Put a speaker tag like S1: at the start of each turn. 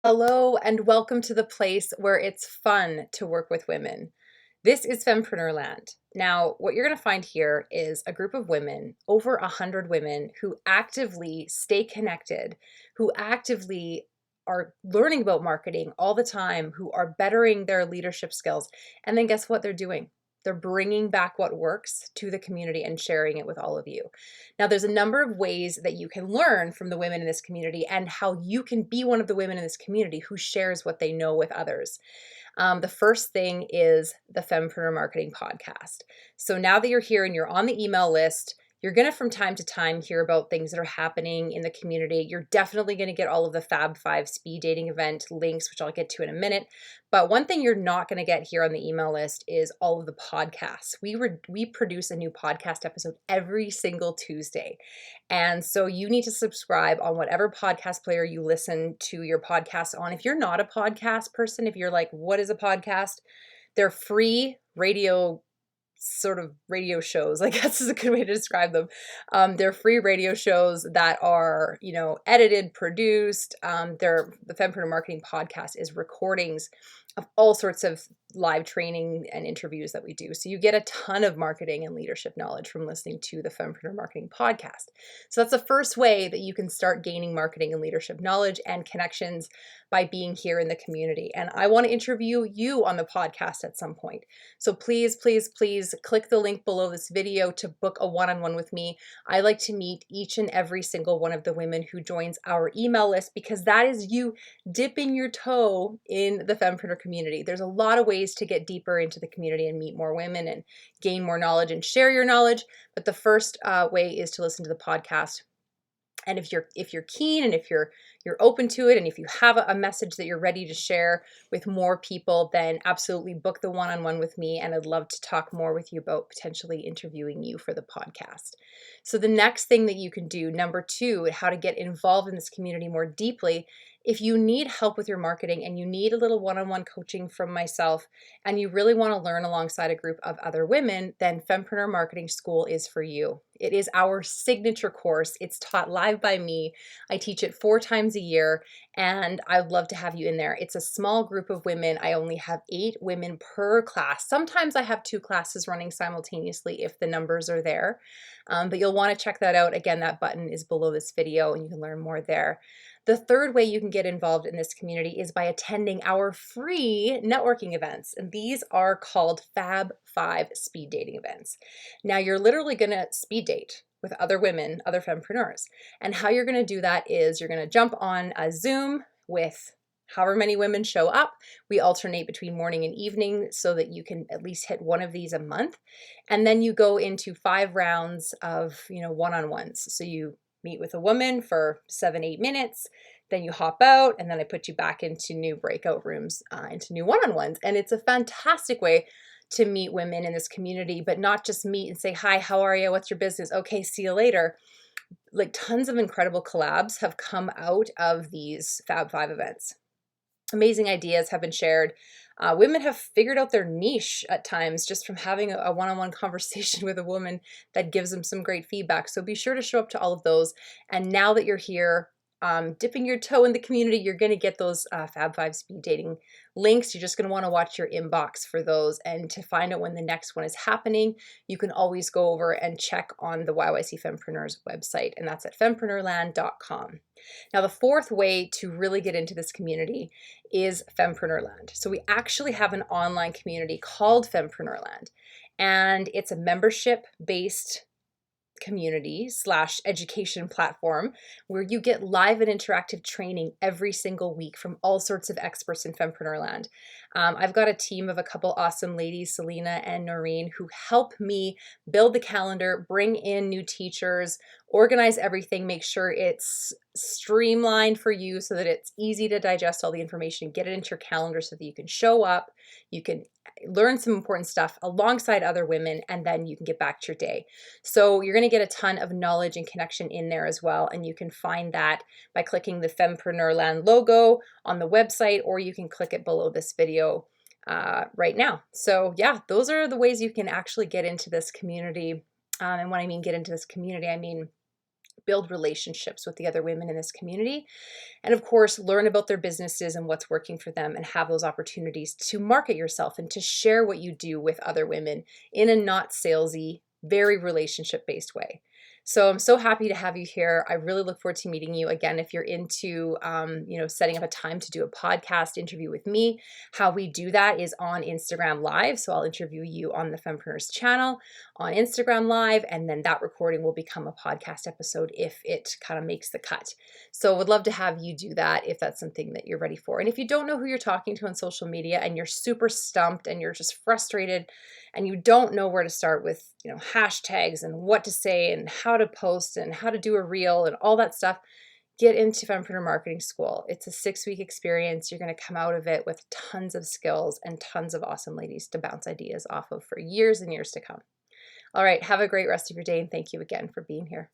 S1: Hello, and welcome to the place where it's fun to work with women. This is Fempreneurland. Now, what you're going to find here is a group of women, over 100 women, who actively stay connected, who actively are learning about marketing all the time, who are bettering their leadership skills. And then guess what they're doing? They're bringing back what works to the community and sharing it with all of you. Now, there's a number of ways that you can learn from the women in this community and how you can be one of the women in this community who shares what they know with others. The first thing is the Fempreneur Marketing Podcast. So now that you're here and you're on the email list, you're going to from time to time hear about things that are happening in the community. You're definitely going to get all of the Fab 5 speed dating event links, which I'll get to in a minute. But one thing you're not going to get here on the email list is all of the podcasts. We produce a new podcast episode every single Tuesday. And so you need to subscribe on whatever podcast player you listen to your podcast on. If you're not a podcast person, if you're like, what is a podcast? They're free radio shows, I guess is a good way to describe them. They're free radio shows that are, edited, produced. The Fempreneur Marketing Podcast is recordings of all sorts of live training and interviews that we do. So you get a ton of marketing and leadership knowledge from listening to the Fempreneur Marketing Podcast. So that's the first way that you can start gaining marketing and leadership knowledge and connections by being here in the community. And I want to interview you on the podcast at some point. So please, please, please click the link below this video to book a one-on-one with me. I like to meet each and every single one of the women who joins our email list, because that is you dipping your toe in the Fempreneur community. There's a lot of ways to get deeper into the community and meet more women and gain more knowledge and share your knowledge. But the first way is to listen to the podcast. And if you're keen and if you're open to it, and if you have a message that you're ready to share with more people, then absolutely book the one-on-one with me, and I'd love to talk more with you about potentially interviewing you for the podcast. So the next thing that you can do, number 2, how to get involved in this community more deeply. If you need help with your marketing and you need a little one-on-one coaching from myself, and you really want to learn alongside a group of other women, then Fempreneur Marketing School is for you. It is our signature course. It's taught live by me. I teach it 4 times a year, and I'd love to have you in there. It's a small group of women. I only have 8 women per class. Sometimes I have 2 classes running simultaneously if the numbers are there, but you'll want to check that out. Again, that button is below this video, and you can learn more there. The third way you can get involved in this community is by attending our free networking events. And these are called Fab 5 speed dating events. Now you're literally going to speed date with other women, other fempreneurs. And how you're going to do that is you're going to jump on a Zoom with however many women show up. We alternate between morning and evening so that you can at least hit one of these a month. And then you go into 5 rounds of, one-on-ones. So you meet with a woman for 7-8 minutes, then you hop out, and then I put you back into new breakout rooms, into new one-on-ones. And it's a fantastic way to meet women in this community, but not just meet and say, hi, how are you? What's your business? Okay, see you later. Like, tons of incredible collabs have come out of these Fab 5 events. Amazing ideas have been shared. Women have figured out their niche at times just from having a one-on-one conversation with a woman that gives them some great feedback. So be sure to show up to all of those. And now that you're here, dipping your toe in the community, you're going to get those Fab 5 speed dating links. You're just going to want to watch your inbox for those. And to find out when the next one is happening, you can always go over and check on the YYC Fempreneurs website, and that's at fempreneurland.com. Now, the fourth way to really get into this community is Fempreneurland. So we actually have an online community called Fempreneurland, and it's a membership-based community/education platform where you get live and interactive training every single week from all sorts of experts in Fempreneurland. I've got a team of a couple awesome ladies, Selena and Noreen, who help me build the calendar, bring in new teachers, organize everything, make sure it's streamlined for you so that it's easy to digest all the information, get it into your calendar so that you can show up, you can learn some important stuff alongside other women, and then you can get back to your day. So you're going to get a ton of knowledge and connection in there as well, and you can find that by clicking the Fempreneurland logo on the website, or you can click it below this video right now. So yeah, those are the ways you can actually get into this community. And when I mean get into this community, I mean build relationships with the other women in this community, and of course, learn about their businesses and what's working for them, and have those opportunities to market yourself and to share what you do with other women in a not salesy, very relationship-based way. So I'm so happy to have you here. I really look forward to meeting you again. If you're into, setting up a time to do a podcast interview with me, how we do that is on Instagram Live. So I'll interview you on the Fempreneurs channel on Instagram Live, and then that recording will become a podcast episode if it kind of makes the cut. So would love to have you do that if that's something that you're ready for. And if you don't know who you're talking to on social media and you're super stumped and you're just frustrated and you don't know where to start with, hashtags and what to say and how to post and how to do a reel and all that stuff, get into Fempreneur Marketing School. It's a 6-week experience. You're going to come out of it with tons of skills and tons of awesome ladies to bounce ideas off of for years and years to come. All right, have a great rest of your day, and thank you again for being here.